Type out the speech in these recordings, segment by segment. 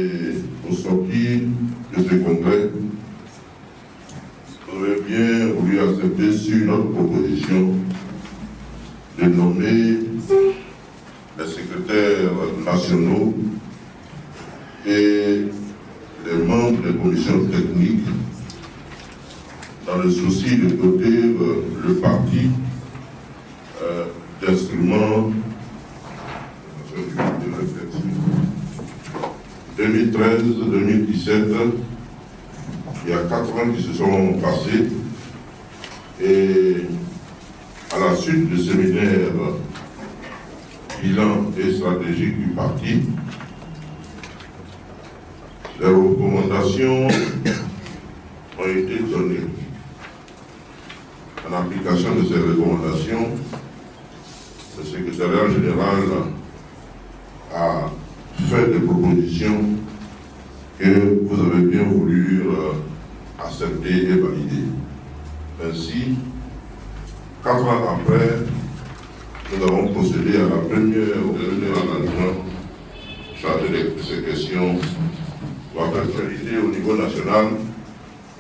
Et au sortir de ce congrès, vous avez bien voulu accepter sur notre proposition de nommer les secrétaires nationaux et les membres des commissions techniques dans le souci de doter le parti d'instruments 2013-2017. Il y a 4 ans qui se sont passés et à la suite du séminaire bilan et stratégique du parti, les recommandations ont été données. En application de ces recommandations, le secrétariat général a fait des propositions que vous avez bien voulu accepter et valider. Ainsi, 4 ans après, nous avons procédé à la première réunion en adjoint chargée de ces questions pour actualiser au niveau national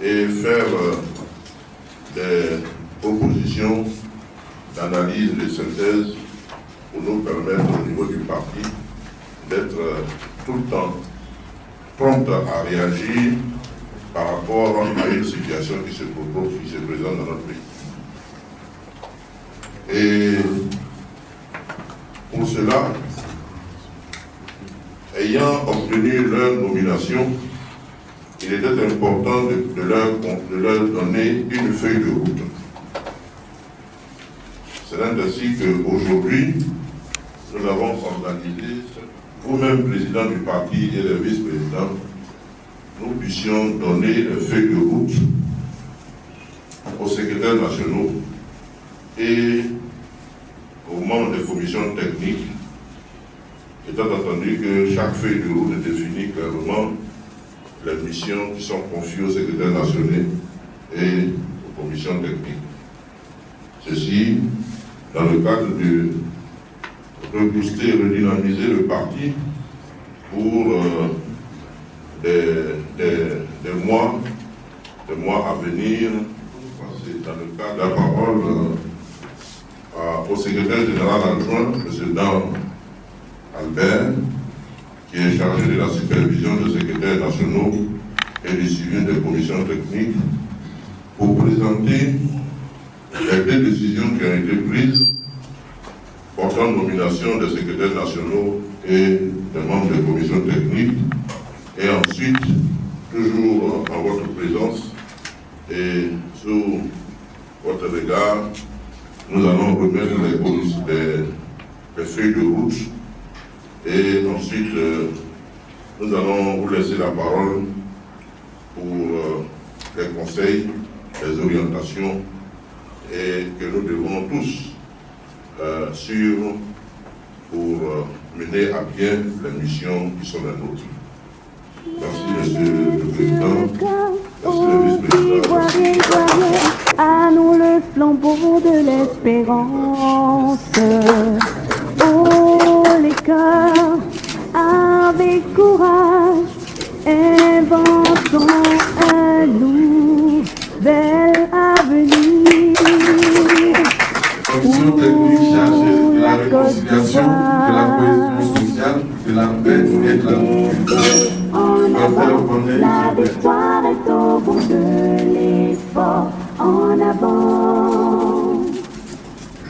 et faire des propositions d'analyse et de synthèse pour nous permettre au niveau du parti d'être tout le temps prompt à réagir par rapport à une situation qui se propose, qui se présente dans notre pays. Et pour cela, ayant obtenu leur nomination, il était important de leur donner une feuille de route. C'est ainsi qu'aujourd'hui, nous avons organisé, vous-même, président du parti et les vice-présidents, nous puissions donner une feuille de route aux secrétaires nationaux et aux membres des commissions techniques, étant entendu que chaque feuille de route définit clairement les missions qui sont confiées aux secrétaires nationaux et aux commissions techniques. Ceci dans le cadre de rebooster et redynamiser le parti pour des mois à venir. Dans le cadre de la parole au secrétaire général adjoint, M. Dan Albert, qui est chargé de la supervision des secrétaires nationaux et du suivi des commissions techniques, pour présenter les 2 décisions qui ont été prises portant nomination des secrétaires nationaux et des membres des commissions techniques. Et ensuite, toujours en votre présence et sous votre regard, nous allons remettre les feuilles de route et ensuite nous allons vous laisser la parole pour les conseils, les orientations et que nous devons tous suivre pour mener à bien les missions qui sont les nôtres. Merci, Monsieur le Président. Merci, le Vice-président. À nous le flambeau de l'espérance. Oh, les cœurs, avec courage, inventons un nouvel avenir. Commission technique chargée de la réconciliation, de la cohésion sociale, de la paix et de la paix. En avant, la victoire est au bout de l'effort. En avant,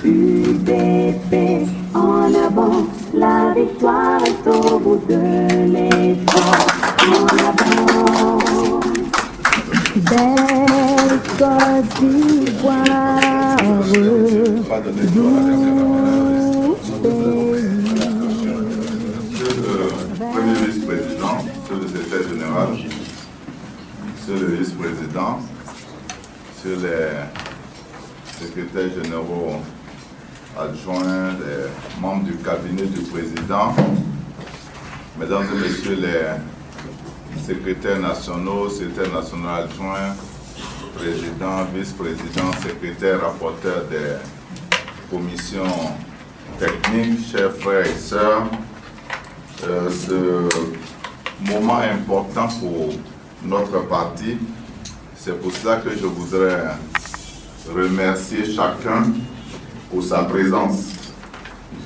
UDP, en avant, la victoire est au bout de l'effort. En avant, belle Côte d'Ivoire, Premier vice-président, monsieur le secrétaire général, monsieur le vice-président, monsieur les secrétaires généraux adjoints, les membres du cabinet du président, mesdames et messieurs les secrétaires nationaux, secrétaires nationaux adjoints, président, vice-président, secrétaire, rapporteur des commissions techniques, chers frères et sœurs, ce moment important pour notre parti. C'est pour cela que je voudrais remercier chacun pour sa présence.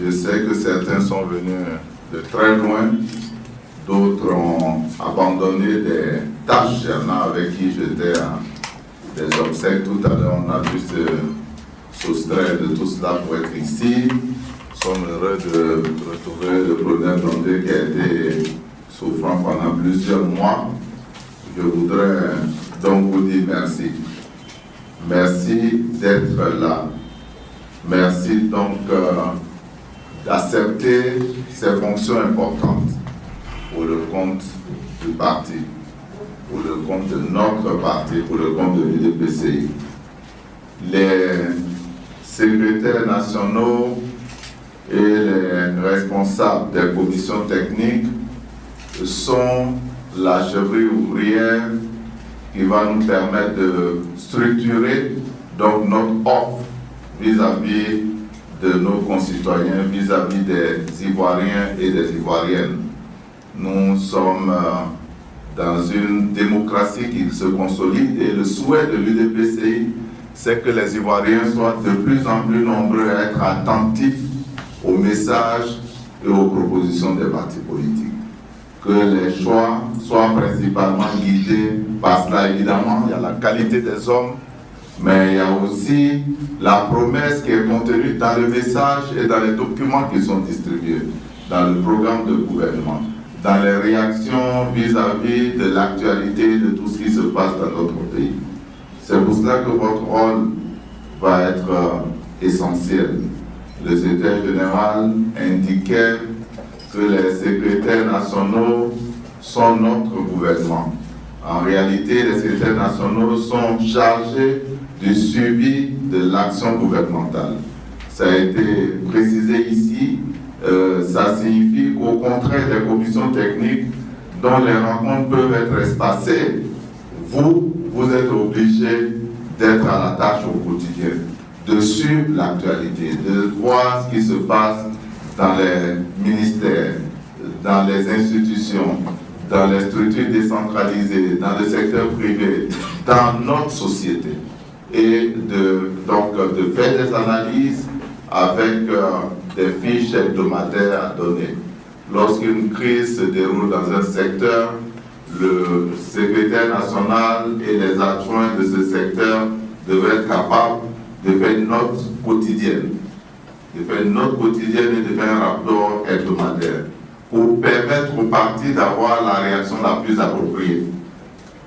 Je sais que certains sont venus de très loin, d'autres ont abandonné des tâches. Il y en a avec qui j'étais à des obsèques tout à l'heure. On a dû se soustraire de tout cela pour être ici. Nous sommes heureux de retrouver le colonel Blondier qui a été souffrant pendant plusieurs mois. Je voudrais donc vous dire merci. Merci d'être là. Merci donc d'accepter ces fonctions importantes pour le compte du parti, pour le compte de notre parti, pour le compte de l'UDPCI. Les secrétaires nationaux et les responsables des commissions techniques sont la cheville ouvrière qui va nous permettre de structurer donc notre offre vis-à-vis de nos concitoyens, vis-à-vis des Ivoiriens et des Ivoiriennes. Nous sommes dans une démocratie qui se consolide et le souhait de l'UDPCI, c'est que les Ivoiriens soient de plus en plus nombreux à être attentifs aux messages et aux propositions des partis politiques. Que les choix soient principalement guidés par cela. Évidemment, il y a la qualité des hommes, mais il y a aussi la promesse qui est contenue dans le message et dans les documents qui sont distribués, dans le programme de gouvernement, dans les réactions vis-à-vis de l'actualité de tout ce qui se passe dans notre pays. C'est pour cela que votre rôle va être essentiel. Le secrétaire général indiquait que les secrétaires nationaux sont notre gouvernement. En réalité, les secrétaires nationaux sont chargés du suivi de l'action gouvernementale. Ça a été précisé ici, ça signifie qu'au contraire des commissions techniques dont les rencontres peuvent être espacées, vous êtes obligés d'être à la tâche au quotidien, de suivre l'actualité, de voir ce qui se passe dans les ministères, dans les institutions, dans les structures décentralisées, dans le secteur privé, dans notre société. Et donc de faire des analyses avec des fiches hebdomadaires à donner. Lorsqu'une crise se déroule dans un secteur, le secrétaire national et les adjoints de ce secteur devraient être capables de faire une note quotidienne. De faire une note quotidienne et de faire un rapport hebdomadaire pour permettre au parti d'avoir la réaction la plus appropriée,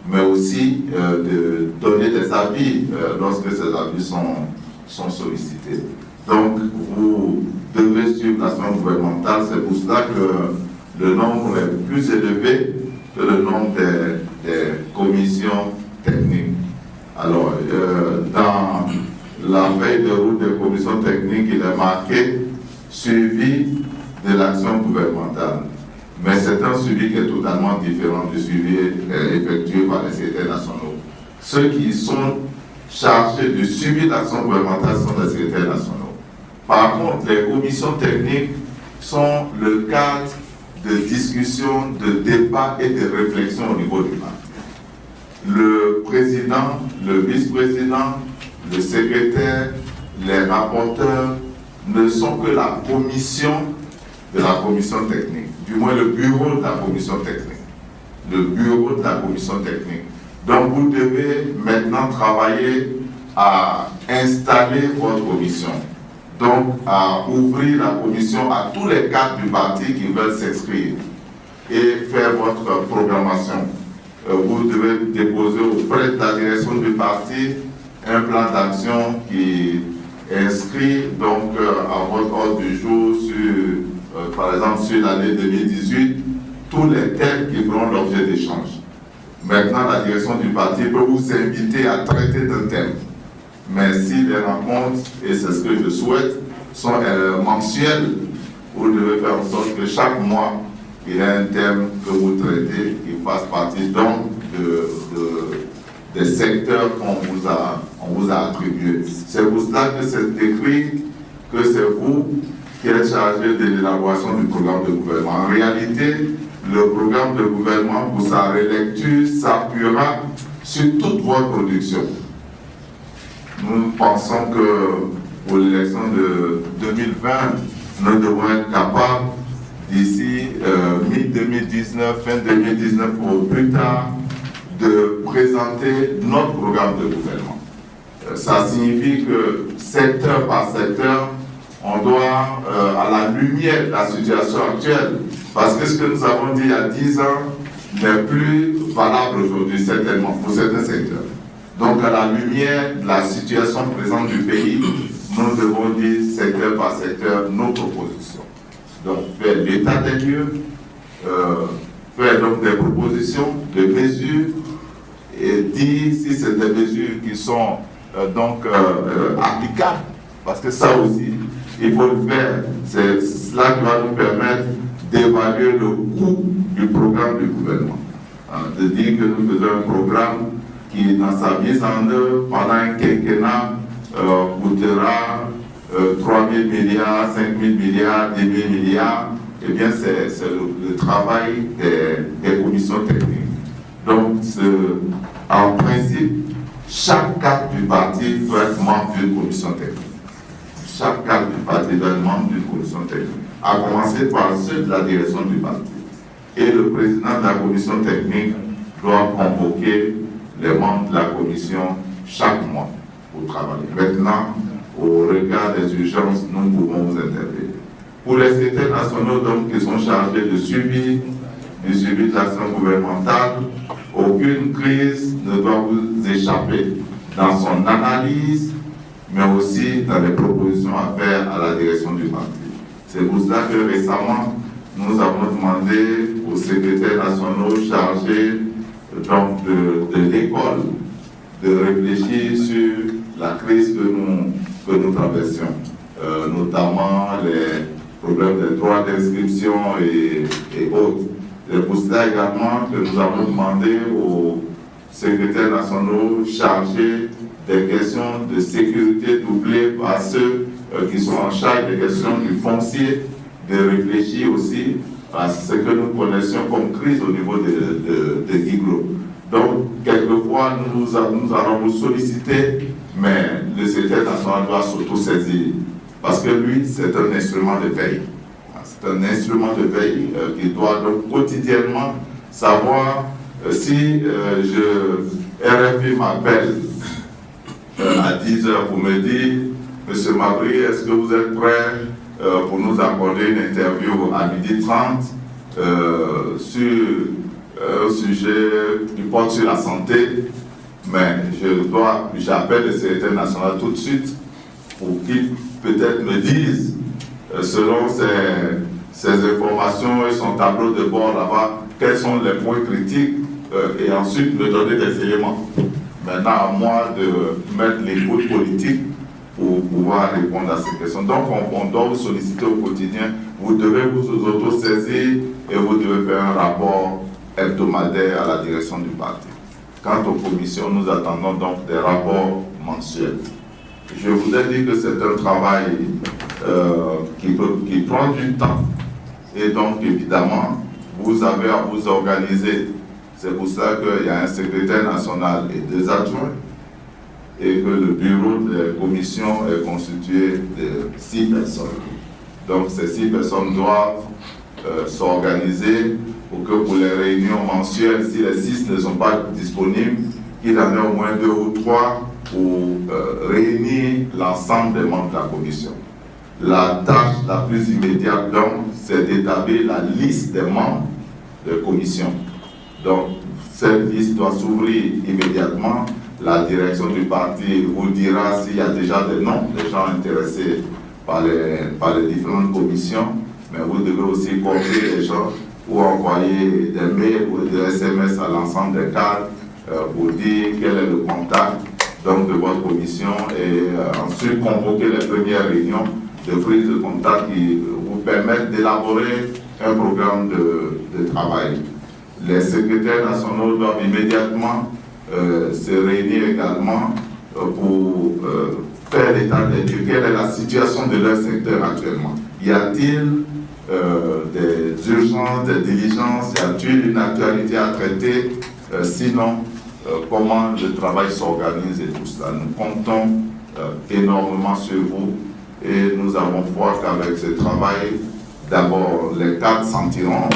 mais aussi de donner des avis lorsque ces avis sont sollicités. Donc, vous devez suivre l'action gouvernementale. C'est pour cela que le nombre est plus élevé que le nombre des commissions techniques. Alors, dans la feuille de route des commissions techniques, il est marqué suivi de l'action gouvernementale. Mais c'est un suivi qui est totalement différent du suivi effectué par les secrétaires nationaux. Ceux qui sont chargés du suivi de l'action gouvernementale sont les secrétaires nationaux. Par contre, les commissions techniques sont le cadre de discussion, de débat et de réflexion au niveau du parti. Le président, le vice-président, le secrétaire, les rapporteurs ne sont que la commission de la commission technique, du moins le bureau de la commission technique. Le bureau de la commission technique. Donc vous devez maintenant travailler à installer votre commission. Donc à ouvrir la commission à tous les cadres du parti qui veulent s'inscrire et faire votre programmation. Vous devez déposer auprès de la direction du parti un plan d'action qui inscrit donc à votre ordre du jour sur, par exemple, sur l'année 2018, tous les thèmes qui feront l'objet d'échanges. Maintenant, la direction du parti peut vous inviter à traiter d'un thème. Mais si les rencontres, et c'est ce que je souhaite, sont mensuelles, vous devez faire en sorte que chaque mois, il y ait un thème que vous traitez qui fasse partie donc des secteurs qu'on vous a attribués. C'est pour cela que c'est écrit que c'est vous qui êtes chargé de l'élaboration du programme de gouvernement. En réalité, le programme de gouvernement, pour sa relecture, s'appuiera sur toute votre production. Nous pensons que pour l'élection de 2020, nous devons être capables, d'ici mi-2019, fin 2019 ou plus tard, de présenter notre programme de gouvernement. Ça signifie que secteur par secteur, on doit, à la lumière de la situation actuelle, parce que ce que nous avons dit il y a 10 ans n'est plus valable aujourd'hui, certainement, pour certains secteurs. Donc, à la lumière de la situation présente du pays, nous devons dire secteur par secteur nos propositions. Donc, faire l'état des lieux, faire donc des propositions, des mesures, et dire si c'est des mesures qui sont applicables, parce que ça aussi, il faut le faire. C'est cela qui va nous permettre d'évaluer le coût du programme du gouvernement. De dire que nous faisons un programme qui, dans sa mise en œuvre, pendant un quinquennat, coûtera 3 000 milliards, 5 000 milliards, 10 000 milliards, eh bien, c'est le travail des commissions techniques. Donc, en principe, chaque cadre du parti doit être membre d'une commission technique. Chaque cadre du parti doit être membre d'une commission technique, à commencer par ceux de la direction du parti. Et le président de la commission technique doit convoquer les membres de la commission chaque mois pour travailler. Maintenant, au regard des urgences, nous pouvons vous interpeller. Pour les secrétaires nationaux donc, qui sont chargés du suivi de l'action gouvernementale, aucune crise ne doit vous échapper dans son analyse, mais aussi dans les propositions à faire à la direction du parti. C'est pour cela que récemment, nous avons demandé aux secrétaires nationaux chargés donc, de l'école de réfléchir sur la crise que nous traversions, notamment les problèmes des droits d'inscription et autres. C'est pour cela également que nous avons demandé aux secrétaires nationaux chargés des questions de sécurité doublées par ceux qui sont en charge des questions du foncier, de réfléchir aussi à ce que nous connaissions comme crise au niveau de Guiglo. Donc, quelquefois, nous allons vous solliciter, mais le secrétaire national doit s'auto-saisir, parce que lui, c'est un instrument de veille. C'est un instrument de veille qui doit donc quotidiennement savoir si RFI m'appelle à 10 h pour me dire, Monsieur Mabry, est-ce que vous êtes prêt pour nous accorder une interview à 12h30 sur un sujet qui porte sur la santé, mais j'appelle le secrétaire national tout de suite pour qu'il peut-être me dise, selon ses informations et son tableau de bord là-bas, quels sont les points critiques et ensuite me donner des éléments. Maintenant, à moi de mettre l'écoute politique pour pouvoir répondre à ces questions. Donc, on doit vous solliciter au quotidien. Vous devez vous auto-saisir et vous devez faire un rapport hebdomadaire à la direction du parti. Quant aux commissions, nous attendons donc des rapports mensuels. Je vous ai dit que c'est un travail qui prend du temps. Et donc, évidemment, vous avez à vous organiser. C'est pour ça qu'il y a un secrétaire national et 2 adjoints, et que le bureau de la commission est constitué de 6 personnes. Donc, ces 6 personnes doivent s'organiser pour que pour les réunions mensuelles, si les 6 ne sont pas disponibles, qu'il y en ait au moins 2 ou 3 pour réunir l'ensemble des membres de la commission. La tâche la plus immédiate, donc, c'est d'établir la liste des membres de la commission. Donc, cette liste doit s'ouvrir immédiatement. La direction du parti vous dira s'il y a déjà des noms des gens intéressés par les différentes commissions, mais vous devez aussi convier les gens ou envoyer des mails ou des SMS à l'ensemble des cadres pour dire quel est le contact donc, de votre commission et ensuite convoquer les premières réunions de prise de contact qui vous permettent d'élaborer un programme de travail. Les secrétaires nationaux doivent immédiatement se réunir également pour faire l'état des lieux. Quelle est la situation de leur secteur actuellement? Y a-t-il des urgences, des diligences, y a-t-il une actualité à traiter, sinon comment le travail s'organise et tout cela. Nous comptons énormément sur vous et nous avons foi qu'avec ce travail, d'abord les cadres sentiront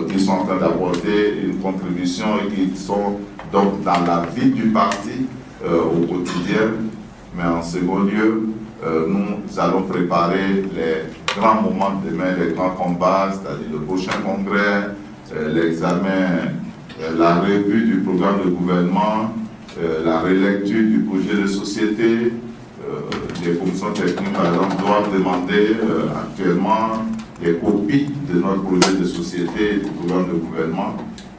qu'ils sont en train d'apporter une contribution et qu'ils sont donc dans la vie du parti au quotidien. Mais en second lieu, nous allons préparer les grands moments de demain, les grands combats, c'est-à-dire le prochain congrès, l'examen, la revue du programme de gouvernement, la relecture du projet de société. Les commissions techniques, par exemple, doivent demander actuellement les copies de notre projet de société et du programme de gouvernement.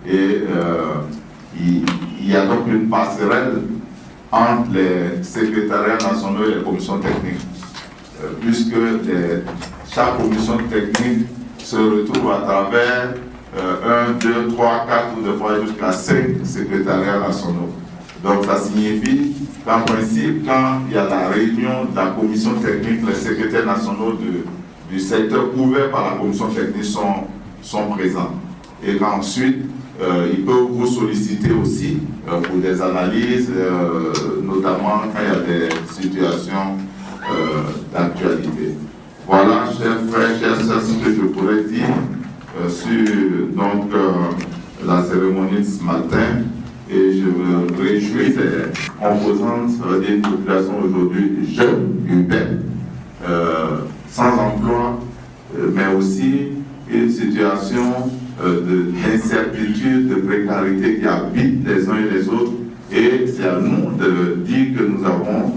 Et il y a donc une passerelle entre les secrétariats nationaux et les commissions techniques, puisque chaque commission technique se retrouve à travers 1, 2, 3, 4 ou des fois jusqu'à 5 secrétariats nationaux. Donc ça signifie qu'en principe, quand il y a la réunion de la commission technique, les secrétaires nationaux du secteur couvert par la commission technique sont présents. Et qu'ensuite, ils peuvent vous solliciter aussi pour des analyses, notamment quand il y a des situations d'actualité. Voilà, chers frères, chers sœurs, ce que je pourrais dire sur donc, la cérémonie de ce matin. Et je me réjouis des composantes d'une population aujourd'hui jeune, urbaine, sans emploi, mais aussi une situation d'incertitude, de précarité qui habite les uns et les autres. Et c'est à nous de dire que nous avons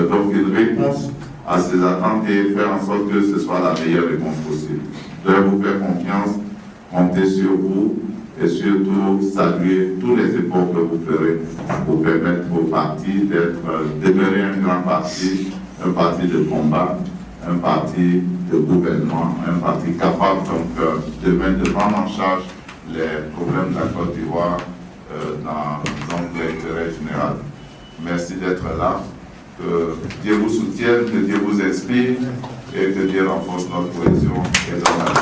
donc une réponse à ces attentes et faire en sorte que ce soit la meilleure réponse possible. Je vais vous faire confiance, compter sur vous et surtout saluer tous les efforts que vous ferez pour permettre au parti demeurer un grand parti, un parti de combat, un parti de gouvernement, un parti capable donc demain de prendre en charge les problèmes de la Côte d'Ivoire dans l'intérêt général. Merci d'être là. Que Dieu vous soutienne, que Dieu vous inspire et que Dieu renforce notre cohésion et dans la vie.